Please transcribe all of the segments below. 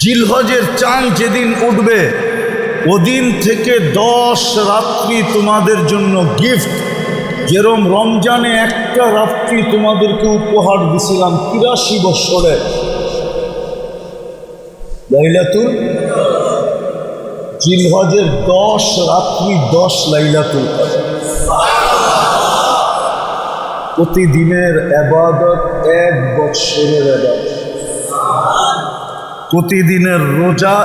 জিলহজের চাঁদ যেদিন উঠবে ওদিন থেকে 10 রাত্রি তোমাদের জন্য গিফট। যেরম রমজানে একটা রাত্রি তোমাদেরকে উপহার দিছিলাম 83 বছরে, লাইলাতুল জিলহজের 10 রাত্রি 10 লাইলাতুল কদর। প্রতিদিনের ইবাদত 1 বছরের ইবাদত, প্রতিদিনের রোজা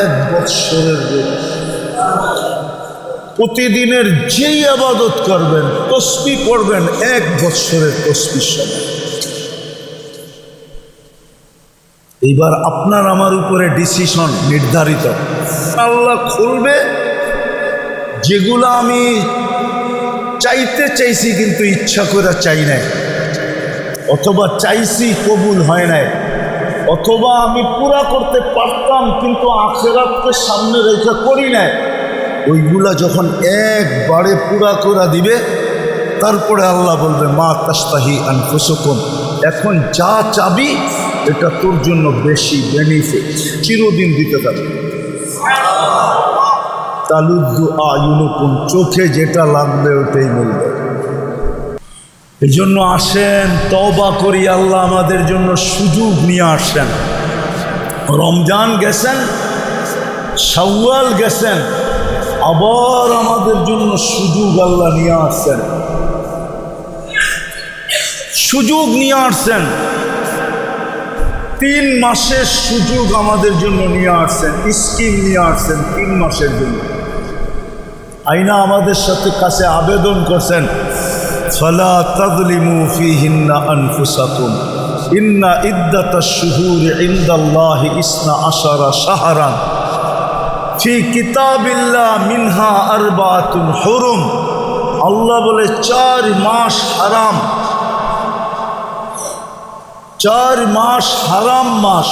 1 বছরের রোজা, প্রতিদিনের যেই ইবাদত করবেন তসবিহ পড়বেন 1 বছরের তসবিহ সমান। এইবার আপনার আমার উপরে ডিসিশন নির্ধারিত। আল্লাহ খুলবে যেগুলো আমি চাইতে চাইছি কিন্তু ইচ্ছা করে চাই নাই, অথবা চাইছি কবুল হয় নাই, অথবা আমি পুরা করতে পারতাম কিন্তু আখিরাতকে সামনে রেখে করি নাই, ওইগুলা যখন একবারে পুরা করে দিবে তারপরে আল্লাহ বলবে মা তাস্তাহি আনফুসুকুম, এখন যা চাবি এটা তোর জন্য বেশি বেনিফিট, চিরদিন দিতে থাকবে। তালুদ্দু আয়ুনুকুম, চোখে যেটা লাগবে ওটাই মিলবে। এই জন্য আসেন তওবা করি, আল্লাহ আমাদের জন্য সুযোগ নিয়ে আসেন। রমজান গেছেন, শাওয়াল গেছেন, আবার আমাদের জন্য সুযোগ আল্লাহ নিয়ে আসছেন, সুযোগ নিয়ে আসছেন। 3 মাসের সুযোগ আমাদের জন্য নিয়ে আসছেন, স্কিম নিয়ে আসছেন 3 মাসের জন্য। আইনা আমাদের সাথে কাছে আবেদন করছেন ফালা তাযলিমু ফীহিন্না আনফুসাকুম ইন্না ইদ্দাতাশ শুহুরি ইনদাল্লাহি 12 শাহরান ফি কিতাবিল্লাহ মিনহা আরবাতুন হুরুম। আল্লাহ বলে 4 মাস হারাম, 4 মাস হারাম মাস।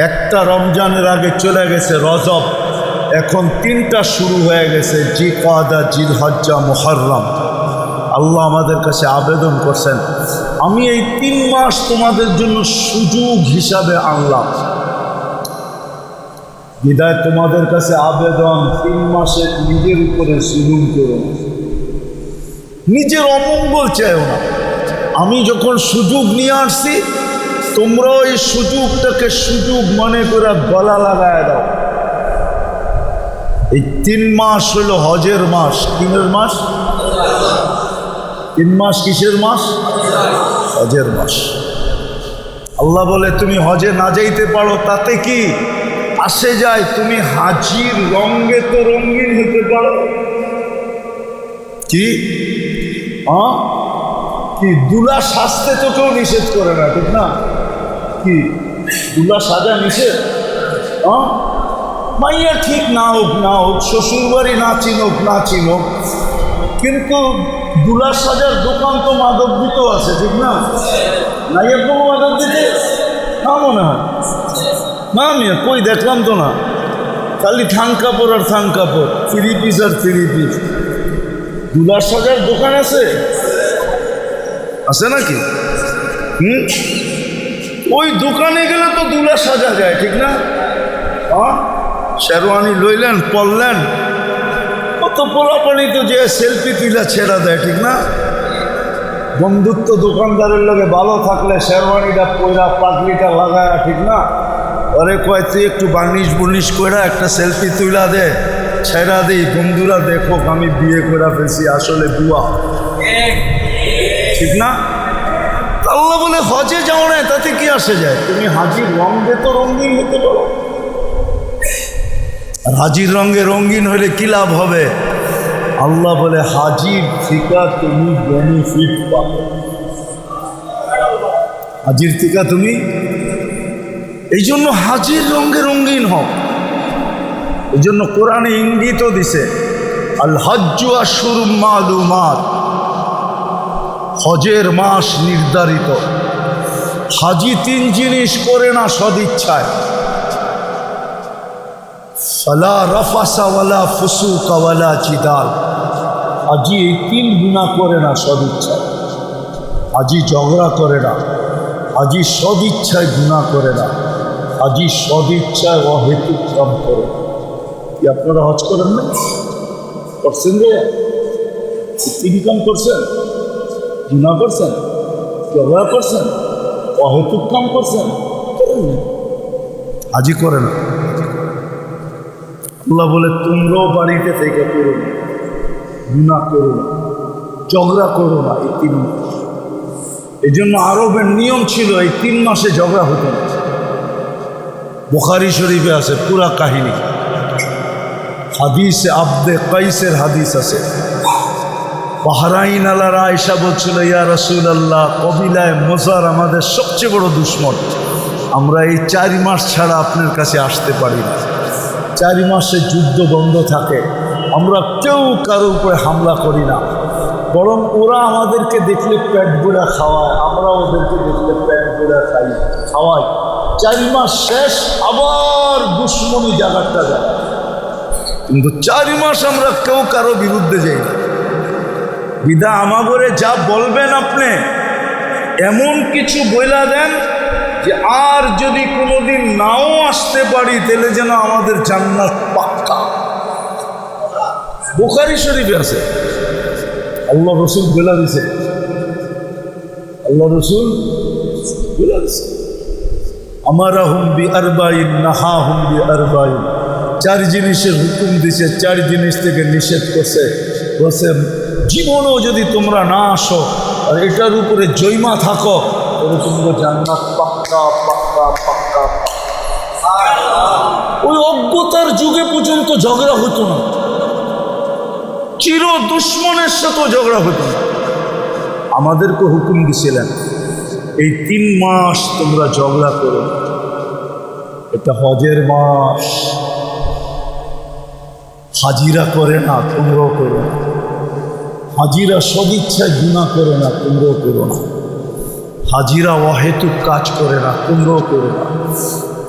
একটা রমজানের আগে চলে গেছে রজব, এখন 3টা শুরু হয়ে গেছে জিকাদা, জিলহজ্জা, মুহররম। আল্লাহ আমাদের কাছে আবেদন করছেন আমি এই 3 মাস তোমাদের জন্য সুযোগ হিসাবে আনলাম। বিদায় তোমাদের কাছে আবেদন 3 মাসে নিজের উপরে জুলুম করো না, নিজের অমঙ্গল চাইও না। আমি যখন সুযোগ নিয়ে আসছি তোমরাও এই সুযোগটাকে সুযোগ মনে করে গলা লাগায় দাও। এই 3 মাস হলো হজের মাস। কিসের মাস? 3 মাস কিসের মাস? হজের মাস। আল্লাহ বলে তুমি হজে না যাইতে পারো তাতে কি আসে যায়, তুমি হাজির রঙে তো রঙিন হতে পারো। কি কি দুলা সাজতে তো কেউ নিষেধ করে না, ঠিক না? কি দুলা সাজা নিষেধ? মাইয়া ঠিক না হোক না হোক, শ্বশুরবাড়ি না চিনুক না চিনুক, কিন্তু দুলা সাজার দোকান তো মাদক দিত আছে, ঠিক না? নাই একদম মাদক দিতে না মনে হয় না, আমি কই দেখলাম তো না, খালি থান কাপড় আর থান কাপড়, 3 পিস আর 3 পিস। দুলার সাজার দোকান আছে আছে নাকি? ওই দোকানে গেলে তো দুলা সাজা যায়, ঠিক না? শেরওয়ানি লইলেন, পরলেন, কত পোলাপানি তো যে সেলফি তুলে ছেড়া দেয়, ঠিক না? বন্ধুত্ব দোকানদারের লগে ভালো থাকলে শেরওয়ানিটা পয়রা পাগলিটা লাগায়, ঠিক না? ওরে কয় তুই একটু বার্নিশ বুর্নিশ করে একটা সেলফি তুলা দে, ছেড়া দিই, বন্ধুরা দেখো আমি বিয়ে করে ফেলছি, আসলে বুয়া, ঠিক না? আল্লাহ বলে হজে যাও না, তাতে কি আসে যায়? তুমি হাজির রঙে তো রঙিন হতে পারো। আর হাজির রঙে রঙিন হলে কি লাভ হবে? আল্লাহ বলে হাজির থেকে তুমি বেনিফিট পাবে, হাজির থেকে তুমি। এই জন্য হাজির রঙে রঙিন হও। এই জন্য কোরআনে ইঙ্গিতও দিছে আল হজ্জু আশহুরুম মালুমাত, হজের মাস নির্ধারিত। হাজি 3 জিনিস করে না সদিচ্ছায়, ফালা রাফাসা ওয়ালা ফুসুকা ওয়ালা জিদাল। হাজি এই 3 গুনাহ করে না সদিচ্ছায়, হাজি ঝগড়া করে না, হাজি সদিচ্ছায় গুনাহ করে না, হাজি সদিচ্ছায় অহেতুক কাম করে। কি আপনারা হজ করেন না? করছেন রে? তিনি কাম করছেন, জিনা করছেন, ঝগড়া করছেন, অহেতুক কাম করছেন, হাজি করে না। আল্লাহ বলে তোমরাও বাড়িতে থেকে করো না, গুনাহ করো না, ঝগড়া করো না এই 3 মাস। এই জন্য আরবের নিয়ম ছিল এই 3 মাসে ঝগড়া হতো না। বুখারী শরীফে আছে পুরা কাহিনী, হাদিসে আব্দে কাইসের হাদিস আছে। বাহরাইন আলার আয়েশা বলছিল, ইয়া রাসূলুল্লাহ, কবিলায় মুজার আমাদের সবচেয়ে বড় দুশমন। আমরা এই 4 মাস ছাড়া আপনার কাছে আসতে পারি না। 4 মাসে যুদ্ধ বন্ধ থাকে, আমরা কেউ কারোর উপরে হামলা করি না, বরং ওরা আমাদেরকে দেখলে পেট ভরা খাওয়ায়, আমরা ওদেরকে দেখলে পেট ভরা খাওয়াই। 4 মাস শেষ, আবার দুশ্মনী জায়গাটা যায়। কিন্তু 4 মাস আমরা কেউ কারো বিরুদ্ধে যাই না। বিদা আমাগরে যা বলবেন আপনি এমন কিছু বইলা দেন যে আর যদি কোনোদিন নাও আসতে পারি তাহলে যেন আমাদের জান্নাত পাক্কা। বুখারী শরীফে আছে, আল্লাহ রসুল বলে দিছে, আল্লাহ রসুল বলে দিছে, আমারাহুম বিআরবাইন নাহাহুম বিআরবাইন। 4 জিনিসের হুকুম দিছে, 4 জিনিস থেকে নিষেধ করছে। বলছে জীবনও যদি তোমরা না আসো আর এটার উপরে জৈমা থাকো তাহলে তোমরা জান্নাত পাক্কা পাক্কা পাক্কা। ওই অজ্ঞতার যুগে পর্যন্ত ঝগড়া হতো না, চির দুশ্মনের সাথেও ঝগড়া হতো না। আমাদেরকে হুকুম দিছিলেন এই 3 মাস তোমরা ঝগড়া করো। এটা হজের মাস, হাজিরা করে না, তোমরাও করো না। হাজিরা সদিচ্ছায় গুনাহ করে না, তোমরাও করো না। হাজিরা অহেতুক কাজ করে না, তোমরাও করো না।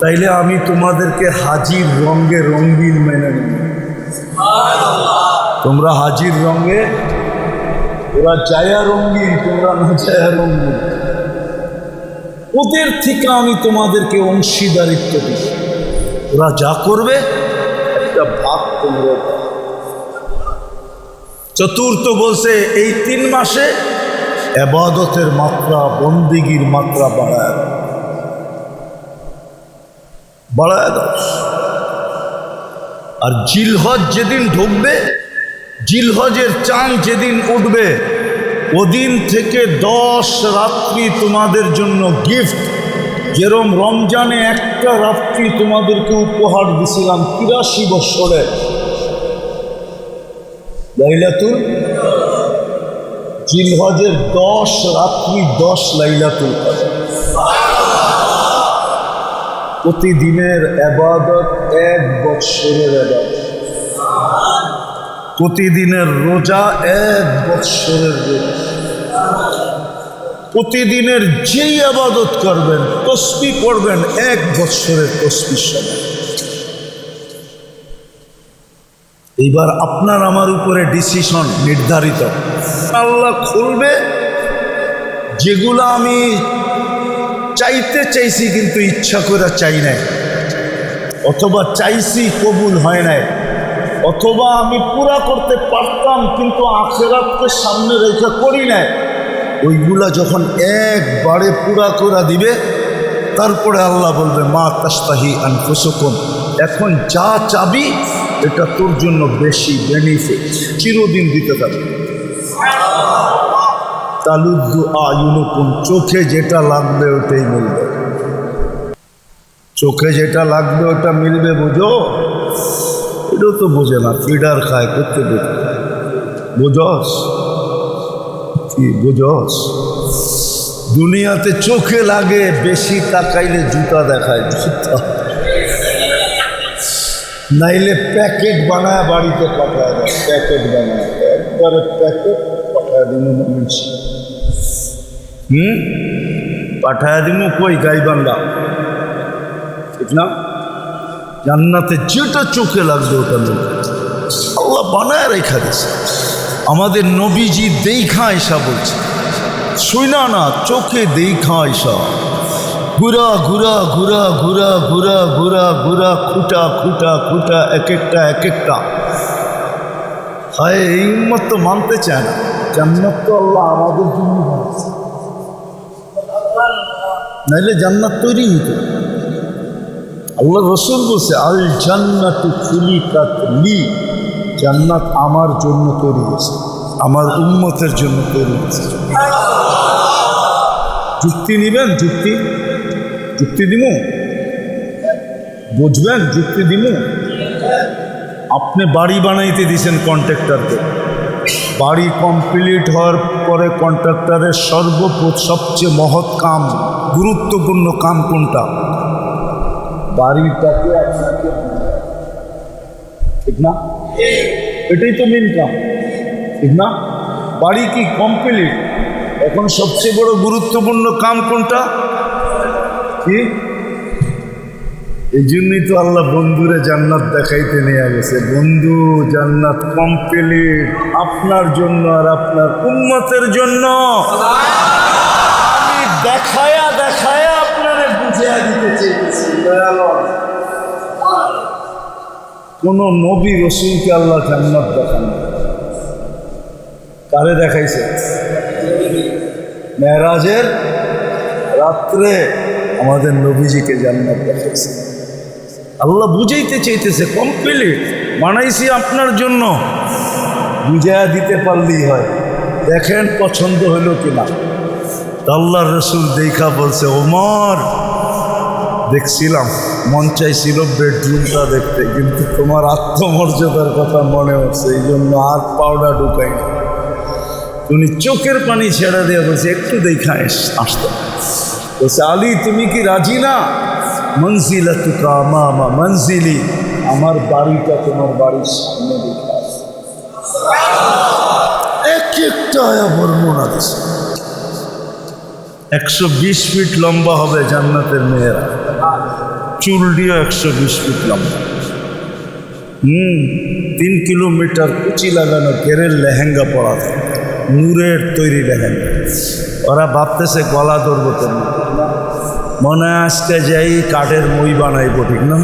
তাইলে আমি তোমাদেরকে হাজির রঙে রঙিন মেনে নিই। তোমরা হাজির রঙে, ওরা জায়া রঙিন, তোমরা না জায়া রঙিন। ওদের থেকে আমি তোমাদেরকে অংশীদারিত্ব দিই। ওরা যা করবে একটা ভাগ তোমরা। চতুর্থ বলছে এই 3 মাসে ইবাদতের মাত্রা, বন্দেগীর মাত্রা বাড়ায় দাও। আর জিলহজ যেদিন ঢুকবে, জিলহজের চাঁদ যেদিন উঠবে, ওদিন থেকে 10 রাত্রি তোমাদের জন্য গিফট। যেরকম রমজানে একটা রাত্রি তোমাদেরকে উপহার দিছিলাম 83 বছরে, লাইলাতুল, জিলহজের 10 রাত্রি 10 লাইলাতুল কদর। প্রতিদিনের ইবাদত 1 বৎসরের ইবাদত। প্রতিদিনের রোজা 1 বৎসরের রোজা। প্রতিদিনের যেই ইবাদত করবেন, তসবিহ পড়বেন, 1 বৎসরের তসবিহ সমান। এইবার আপনার আমার উপরে ডিসিশন নির্ধারিত। আল্লাহ খুলবে যেগুলো আমি চাইতে চাইছি কিন্তু ইচ্ছা করে চাই নাই, অথবা চাইছি কবুল হয় নাই, অথবা আমি পুরা করতে পারতাম কিন্তু আখিরাতকে সামনে রেখে করি নাই। ওইগুলা যখন একবারে পুরা করে দিবে, তারপরে আল্লাহ বলবে মা তাস্তাহি আনফুসুকুম, এখন যা চাবি এটা তোর জন্য বেশি বেনিফিট, চিরদিন দিতে থাকবে। তালুদ্দু আয়ুনুকুম, চোখে যেটা লাগবে ওটাই মিলবে। চোখে যেটা লাগবে ওটা মিলবে, বুঝো? এটাও তো বোঝে না, ফিডার খায়, করতে বোঝে, বুঝস কি? বুঝস দুনিয়াতে চোখে লাগে, বেশি তাকাইলে জুতা দেখায়, জুতা নাইলে প্যাকেট বানায় বাড়িতে পাঠায় দেয়, প্যাকেট বানায়, একবারে প্যাকেট পাঠায় দিন মানুষ। পাঠায় দিন কই গাইবান্ধা, ঠিক না? জান্নাতে যেটা চোখে লাগবে ওটা লোক আল্লাহ বানায় রেখা দিয়েছে। আমাদের নবীজি দেখা আয়সা বলছে, শুনা না, চোখে দেখা আয়সা ঘুরা ঘুরা ঘুরা ঘুরা ঘুরা ঘুরা ঘুরা খুঁটা খুঁটা খুঁটা এক একটা হায় এই উম্মত তো মানতে চায় না জান্নাত তো আল্লাহ আমাদের জন্য বানাইছে, নাইলে জান্নাত তৈরি হতো। আল্লাহ রসুল বলছে আল জান্নাতু খুলিকাত লি, জান্নাত আমার জন্য তৈরি হয়েছে, আমার উম্মতের জন্য তৈরি হয়েছে। যুক্তি নিবেন? যুক্তি দিব, বুঝবেন? যুক্তি দিব। আপনি বাড়ি বানাইতে দিয়েছেন কন্ট্রাক্টরকে, বাড়ি কমপ্লিট হওয়ার পরে কন্ট্রাক্টরের সবচেয়ে মহৎ কাম, গুরুত্বপূর্ণ কাম কোনটা? বাড়িটাকে আপনাকে, ঠিক না? এটাই তো মেন কাম, ঠিক না? বাড়ি কি কমপ্লিট, এখন সবচেয়ে বড় গুরুত্বপূর্ণ কাম কোনটা? কি? এই জন্যই তো আল্লাহ বন্ধুরে জান্নাত দেখাইতে নিয়ে গেছে। বন্ধু, জান্নাত কমপ্লিট আপনার জন্য আর আপনার উম্মতের জন্য। আমি দেখায়া আপনারে বুঝিয়ে দিতে চেয়েছি। কোন নবী রসুলকে আল্লাহ জান্নাত দেখান, কারে দেখাইছে? মেরাজের রাত্রে আমাদের নবীজিকে জান্নাত দেখাইছে। আল্লাহ বুঝাইতে চাইতেছে কমপ্লিট বানাইছি আপনার জন্য, বুঝাইয়া দিতে পারলেই হয়। দেখেন পছন্দ হইল কিনা। আল্লাহর রসুল দেখা বলছে, ওমর দেখছিলাম, মন চাইছিল বেডরুমটা দেখতে, কিন্তু তোমার আত্মমর্যাদার কথা মনে হচ্ছে, এই জন্য আর পাউডার ঢুকাই না। তুমি চোখের পানি ছেড়ে দিয়ে বলছে একটু দেখা আসতে। বলছে আলী তুমি কি রাজি না? মনজিলাতুকা আমামা মনজিলি, আমার বাড়িটা তোমার বাড়ির সামনে দেখে আসে। একটা বর্ণনা দিচ্ছে 120 ফিট লম্বা হবে জান্নাতের মেয়েরা, চুল দিয়ে 120 ফিট লম্বা, 3 কিলোমিটার কুচি লাগানো ঘেরের লেহেঙ্গা পরা থাকে, নূরের তৈরি লেহেঙ্গা। ওরা ভাবতেছে গলা ধরবো তো, মনে আজকে যাই কাঠের মই বানাইব, ঠিক না?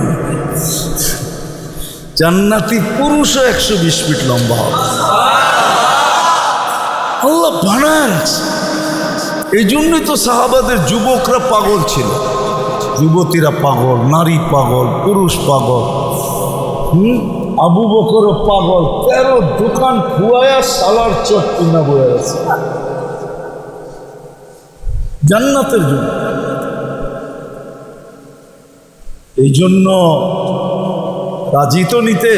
জান্নাতি পুরুষও 120 ফিট লম্বা হবে। আল্লাহ বানায় রাখছে। এই জন্যই তো সাহাবাদের যুবকরা পাগল ছিল, যুবতীরা পাগল, নারী পাগল, পুরুষ পাগল। আবু বকরও পাগল, 13 দোকান খুয়ায়া সালার চট কিনা বয়ে গেছে জান্নাতের জন্য। এই জন্য রাজি তো নিতে,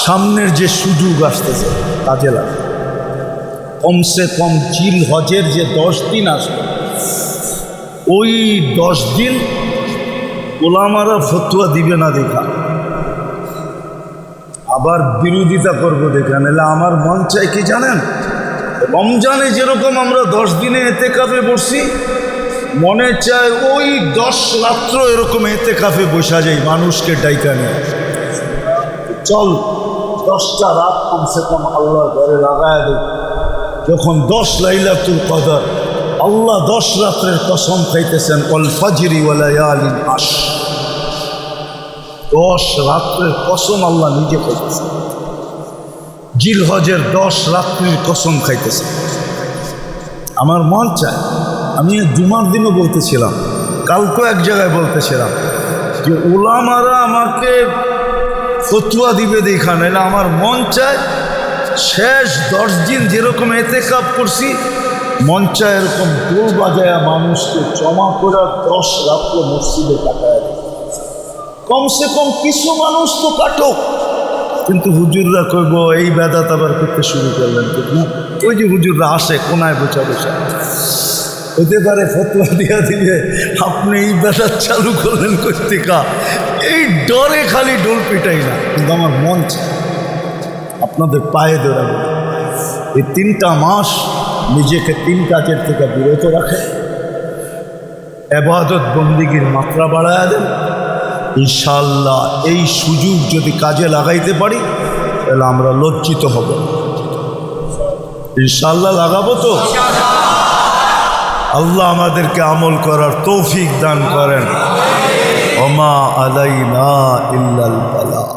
সামনের যে সুযোগ আসতেছে কাজে লাগে। কমসে কম জিল হজের যে 10 দিন আসবে, ওই 10 দিন ওলামারা ফতুয়া দিবে না দেখা, আবার বিরোধিতা করবো দেখা। নাহলে আমার মন চাই কি জানেন, রমজানে যেরকম আমরা 10 দিনে এতেকাফে বসছি, মনে চায় ওই 10 রাত্র এরকম এতেকাফে বসা যায়, মানুষকে ডাইকা নিয়ে। চল 10টা রাত কমসে কম আল্লাহর ঘরে লাগায় দেয়। যখন 10 লাইলাতুল কদর, আল্লাহ 10 রাত্রের কসম খাইতেছেন, ওয়াল ফাজরি ওয়া লায়ালিন আশর, 10 রাত্রের কসম আল্লাহ নিজে খাইতেছেন। জিলহজের 10 রাত্রির কসম খাইতেছেন। আমার মন চায়, আমি জুমার দিনও বলতেছিলাম, কালকেও এক জায়গায় বলতেছিলাম যে ওলামারা আমাকে ফতুয়া দিবে দেখা, নাহলে আমার মন চায় শেষ 10 দিন যেরকম এতেকাফ করছি, মন চায় এরকম দোল বাজায় মানুষকে জমা করে 10 রাত্র মসজিদে কাটায়। কমসে কম কিছু মানুষ তো কাটক। কিন্তু হুজুররা কইব এই বেদাত আবার করতে শুরু করলেন, ঠিক না? ওই যে হুজুররা আসে কোনায় বসা বসা, হতে পারে ফতুয়া দিয়া দিবে আপনি এই বেদাত চালু করলেন কর্তিকা, এই ডরে খালি ডোল পিটাই না। কিন্তু আমার মন চায় আপনাদের পায়ে ধরে এই 3টা মাস নিজেকে 3 কাজের থেকে বিরত রাখে, ইবাদত বন্দিগির মাত্রা বাড়ায় দেন। ইনশাআল্লাহ এই সুযোগ যদি কাজে লাগাইতে পারি তাহলে আমরা লজ্জিত হব। ইনশাআল্লাহ লাগাবো তো। আল্লাহ আমাদেরকে আমল করার তৌফিক দান করেন। ওমা আলাইনা ইল্লাল বালাগ।